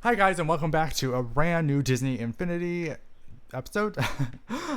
Hi guys, and welcome back to a brand new Disney Infinity episode.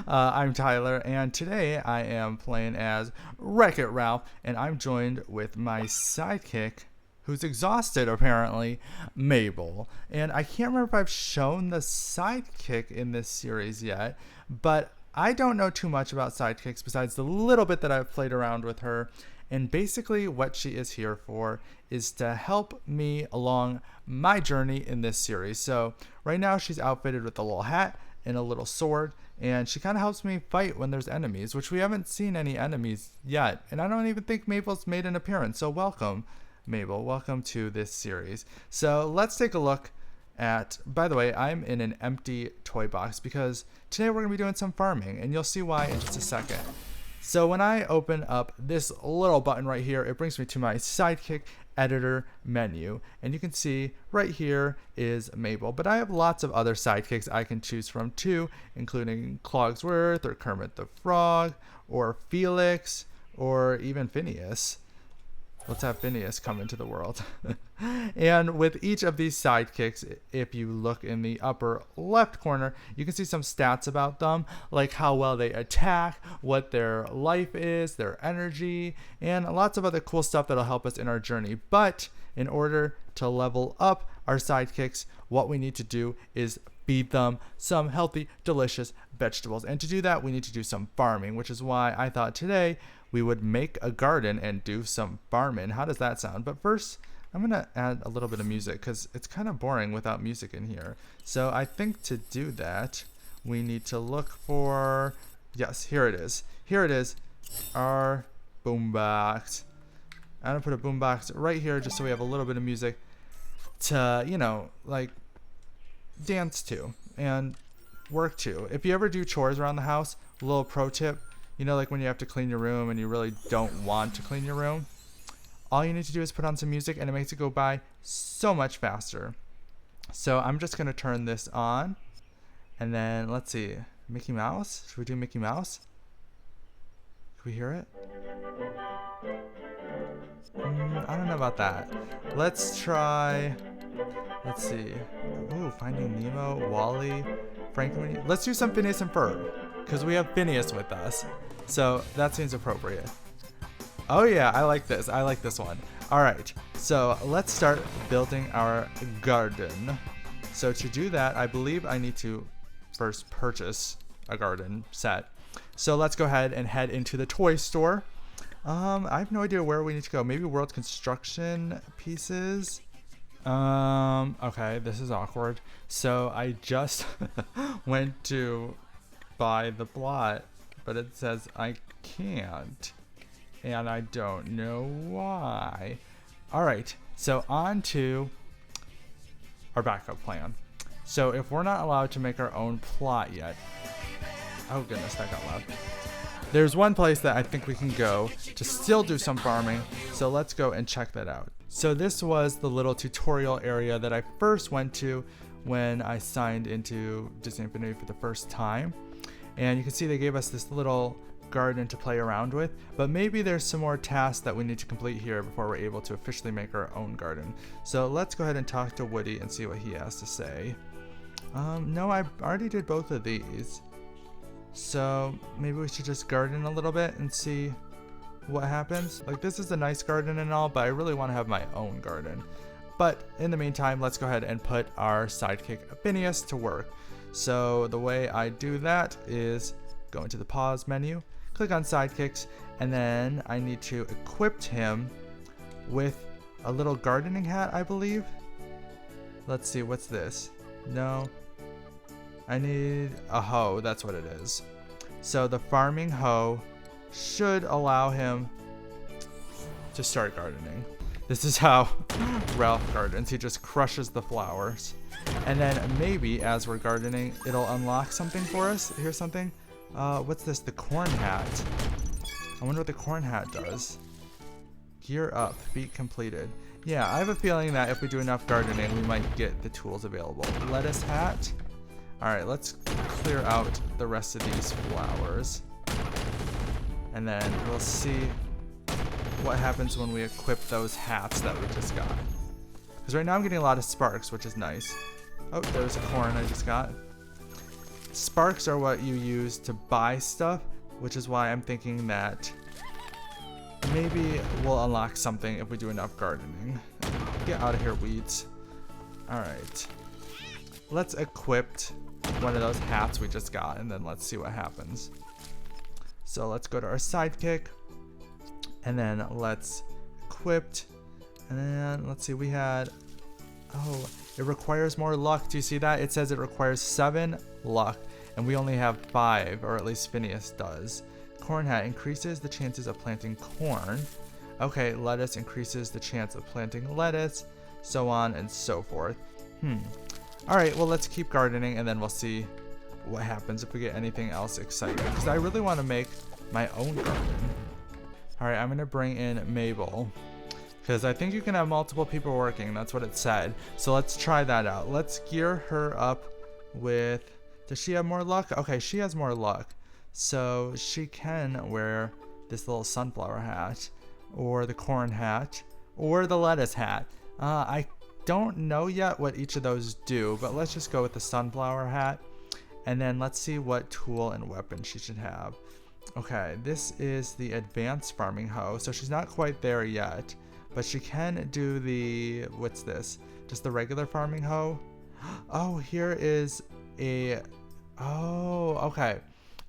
I'm Tyler, and today I am playing as Wreck-It Ralph, and I'm joined with my sidekick, who's exhausted apparently, Mabel. And I can't remember if I've shown the sidekick in this series yet, but I don't know too much about sidekicks besides the little bit that I've played around with her. And basically what she is here for is to help me along my journey in this series. So right now she's outfitted with a little hat and a little sword, and she kind of helps me fight when there's enemies, which we haven't seen any enemies yet. And I don't even think Mabel's made an appearance. So welcome, Mabel. Welcome to this series. So let's take a look at, by the way, I'm in an empty toy box because today we're going to be doing some farming, and you'll see why in just a second. So when I open up this little button right here, it brings me to my Sidekick editor menu. And you can see right here is Mabel. But I have lots of other sidekicks I can choose from too, including Clogsworth or Kermit the Frog or Felix or even Phineas. Let's have Phineas come into the world. And with each of these sidekicks, if you look in the upper left corner, you can see some stats about them, like how well they attack, what their life is, their energy, and lots of other cool stuff that'll help us in our journey. But in order to level up our sidekicks, what we need to do is feed them some healthy, delicious vegetables. And to do that, we need to do some farming, which is why I thought today we would make a garden and do some farming. How does that sound? But first, I'm going to add a little bit of music because it's kind of boring without music in here. So I think to do that, we need to look for, yes, here it is. Here it is, our boombox. I'm going to put a boombox right here just so we have a little bit of music to, you know, like dance to and work to. If you ever do chores around the house, a little pro tip, you know, like when you have to clean your room and you really don't want to clean your room, all you need to do is put on some music and it makes it go by so much faster. So I'm just going to turn this on, and then let's see, Mickey Mouse. Should we do Mickey Mouse? Can we hear it? I don't know about that. Let's try, let's see. Ooh, Finding Nemo, Wally, Franklin. Let's do some Phineas and Ferb because we have Phineas with us. So that seems appropriate. Oh yeah, I like this. I like this one. All right, so let's start building our garden. So to do that, I believe I need to first purchase a garden set. So let's go ahead and head into the toy store. I have no idea where we need to go. Maybe World Construction Pieces. Okay, this is awkward. So I just went to buy the plot, but it says I can't, and I don't know why. All right, so on to our backup plan. So if we're not allowed to make our own plot yet, oh goodness, that got loud. There's one place that I think we can go to still do some farming, so let's go and check that out. So this was the little tutorial area that I first went to when I signed into Disney Infinity for the first time. And you can see they gave us this little garden to play around with, but maybe there's some more tasks that we need to complete here before we're able to officially make our own garden. So let's go ahead and talk to Woody and see what he has to say. No, I already did both of these. So maybe we should just garden a little bit and see what happens. Like, this is a nice garden and all, but I really want to have my own garden. But in the meantime, let's go ahead and put our sidekick Phineas to work. So the way I do that is go into the pause menu, click on sidekicks, and then I need to equip him with a little gardening hat, I believe. Let's see, what's this? No, I need a hoe, that's what it is. So the Farming Hoe should allow him to start gardening. This is how Ralph gardens. He just crushes the flowers. And then maybe as we're gardening, it'll unlock something for us. Here's something. What's this? The corn hat. I wonder what the corn hat does. Gear up. Feat completed. Yeah, I have a feeling that if we do enough gardening, we might get the tools available. Lettuce hat. Alright, let's clear out the rest of these flowers. And then we'll see what happens when we equip those hats that we just got. Because right now I'm getting a lot of sparks, which is nice. Oh, there's a corn I just got. Sparks are what you use to buy stuff, which is why I'm thinking that maybe we'll unlock something if we do enough gardening. Get out of here, weeds. Alright. Let's equip one of those hats we just got, and then let's see what happens. So let's go to our sidekick, and then let's equip, and then let's see, we had, oh, it requires more luck. Do you see that? It says it requires 7 luck, and we only have 5, or at least Phineas does. Corn hat increases the chances of planting corn. Okay, lettuce increases the chance of planting lettuce, so on and so forth. Alright, well, let's keep gardening, and then we'll see what happens if we get anything else exciting, because I really want to make my own garden. Alright, I'm going to bring in Mabel, because I think you can have multiple people working. That's what it said. So let's try that out. Let's gear her up with, does she have more luck? Okay, she has more luck. So she can wear this little sunflower hat, or the corn hat, or the lettuce hat. I don't know yet what each of those do, but let's just go with the sunflower hat, and then let's see what tool and weapon she should have. Okay, this is the advanced farming hoe, so she's not quite there yet, but she can do the, what's this? Just the regular farming hoe? Oh, here is a, oh, okay.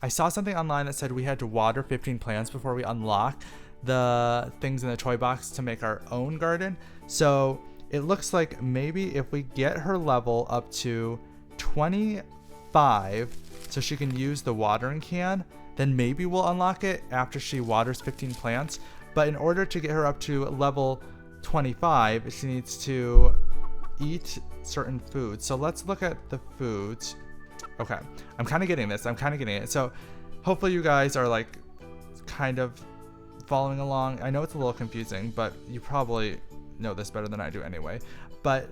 I saw something online that said we had to water 15 plants before we unlock the things in the toy box to make our own garden. So it looks like maybe if we get her level up to 25 so she can use the watering can, then maybe we'll unlock it after she waters 15 plants. But in order to get her up to level 25, she needs to eat certain foods. So let's look at the foods. Okay, I'm kind of getting this. I'm kind of getting it. So hopefully you guys are like kind of following along. I know it's a little confusing, but you probably know this better than I do anyway. But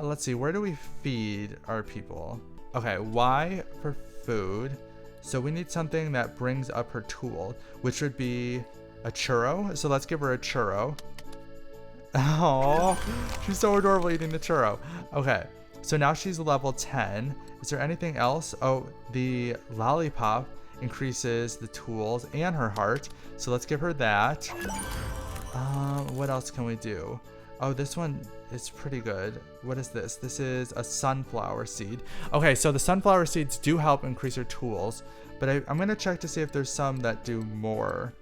let's see, where do we feed our people? Okay, Y for food. So we need something that brings up her tool, which would be a churro. So let's give her a churro. Oh, she's so adorable eating the churro. Okay, so now she's level 10. Is there anything else? Oh, the lollipop increases the tools and her heart. So let's give her that. What else can we do? Oh, this one is pretty good. What is this? This is a sunflower seed. Okay, so the sunflower seeds do help increase her tools, but I'm going to check to see if there's some that do more.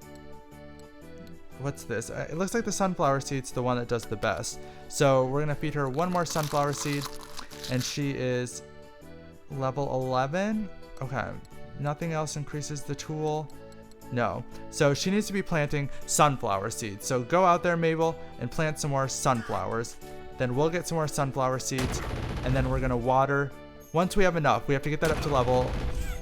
What's this? It looks like the sunflower seed's the one that does the best. So we're going to feed her one more sunflower seed, and she is level 11. Okay, nothing else increases the tool. No. So she needs to be planting sunflower seeds. So go out there, Mabel, and plant some more sunflowers. Then we'll get some more sunflower seeds, and then we're going to water. Once we have enough, we have to get that up to level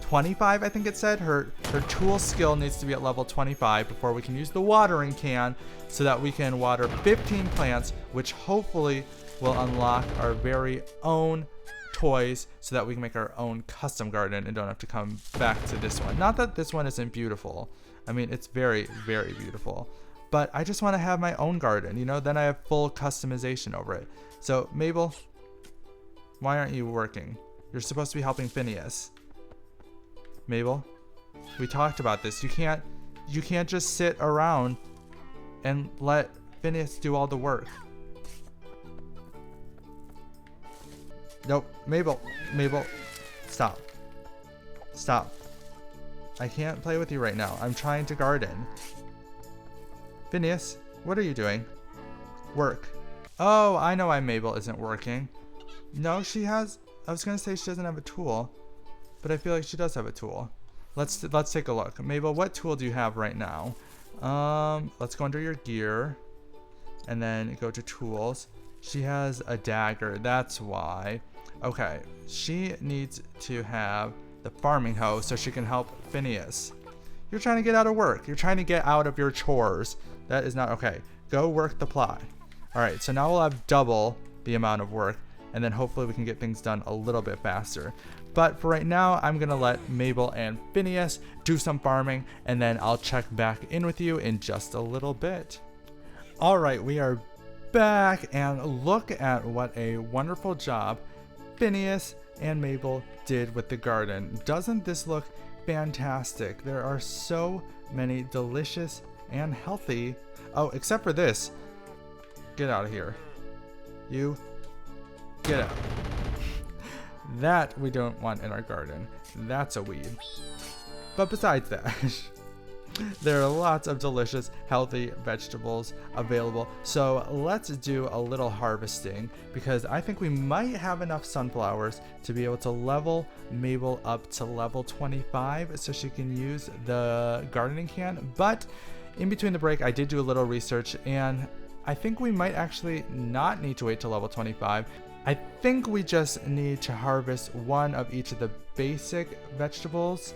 25, I think it said. Her tool skill needs to be at level 25 before we can use the watering can, so that we can water 15 plants, which hopefully will unlock our very own toys, so that we can make our own custom garden and don't have to come back to this one. Not that this one isn't beautiful. I mean, it's very, very beautiful. But I just want to have my own garden, you know? Then I have full customization over it. So, Mabel, why aren't you working? You're supposed to be helping Phineas. Mabel, we talked about this. You can't just sit around and let Phineas do all the work. Nope. Mabel, stop. Stop. I can't play with you right now. I'm trying to garden. Phineas, what are you doing? Work. Oh, I know why Mabel isn't working. No, she has, I was going to say she doesn't have a tool, but I feel like she does have a tool. Let's take a look. Mabel, what tool do you have right now? Let's go under your gear and then go to tools. She has a dagger. That's why. Okay, she needs to have the farming hoe so she can help Phineas. You're trying to get out of work. You're trying to get out of your chores. That is not okay. Go work the plot. All right, so now we'll have double the amount of work, and then hopefully we can get things done a little bit faster. But for right now, I'm gonna let Mabel and Phineas do some farming, and then I'll check back in with you in just a little bit. All right, we are back, and look at what a wonderful job Phineas and Mabel did with the garden. Doesn't this look fantastic? There are so many delicious and healthy, oh, except for this. Get out of here. You, get out. That we don't want in our garden. That's a weed. But besides that, there are lots of delicious, healthy vegetables available. So let's do a little harvesting, because I think we might have enough sunflowers to be able to level Mabel up to level 25 so she can use the gardening can. But in between the break, I did do a little research, and I think we might actually not need to wait till level 25. I think we just need to harvest one of each of the basic vegetables,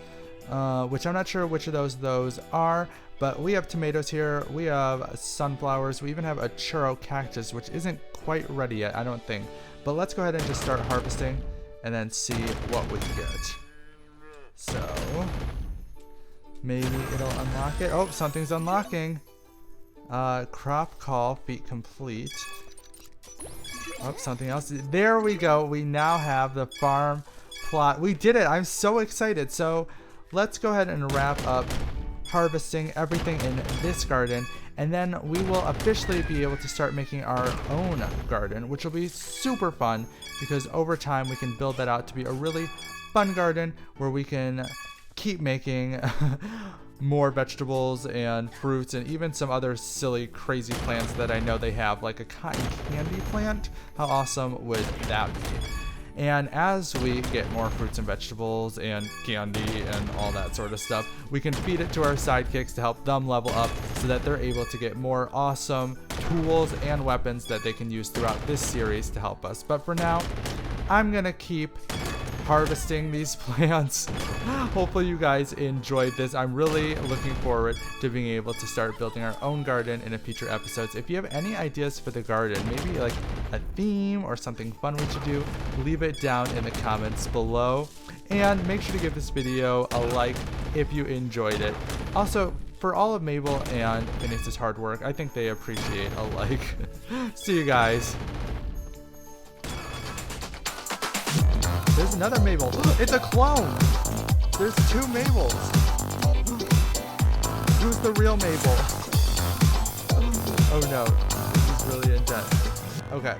which I'm not sure which of those are, but we have tomatoes here, we have sunflowers, we even have a churro cactus, which isn't quite ready yet, I don't think. But let's go ahead and just start harvesting and then see what we get. So maybe it'll unlock it. Oh, something's unlocking. Crop call, feat complete. Oh, something else. There we go. We now have the farm plot. We did it. I'm so excited. So let's go ahead and wrap up harvesting everything in this garden, and then we will officially be able to start making our own garden, which will be super fun, because over time we can build that out to be a really fun garden where we can keep making more vegetables and fruits and even some other silly, crazy plants that I know they have, like a cotton candy plant. How awesome would that be? And as we get more fruits and vegetables and candy and all that sort of stuff, we can feed it to our sidekicks to help them level up so that they're able to get more awesome tools and weapons that they can use throughout this series to help us. But for now, I'm gonna keep harvesting these plants. Hopefully you guys enjoyed this. I'm really looking forward to being able to start building our own garden in a future episodes. If you have any ideas for the garden, maybe like a theme or something fun we should do, leave it down in the comments below. And make sure to give this video a like if you enjoyed it. Also, for all of Mabel and Phineas's hard work, I think they appreciate a like. See you guys. There's another Mabel. It's a clone. There's two Mabels. Who's the real Mabel? Oh no, this is really intense. Okay.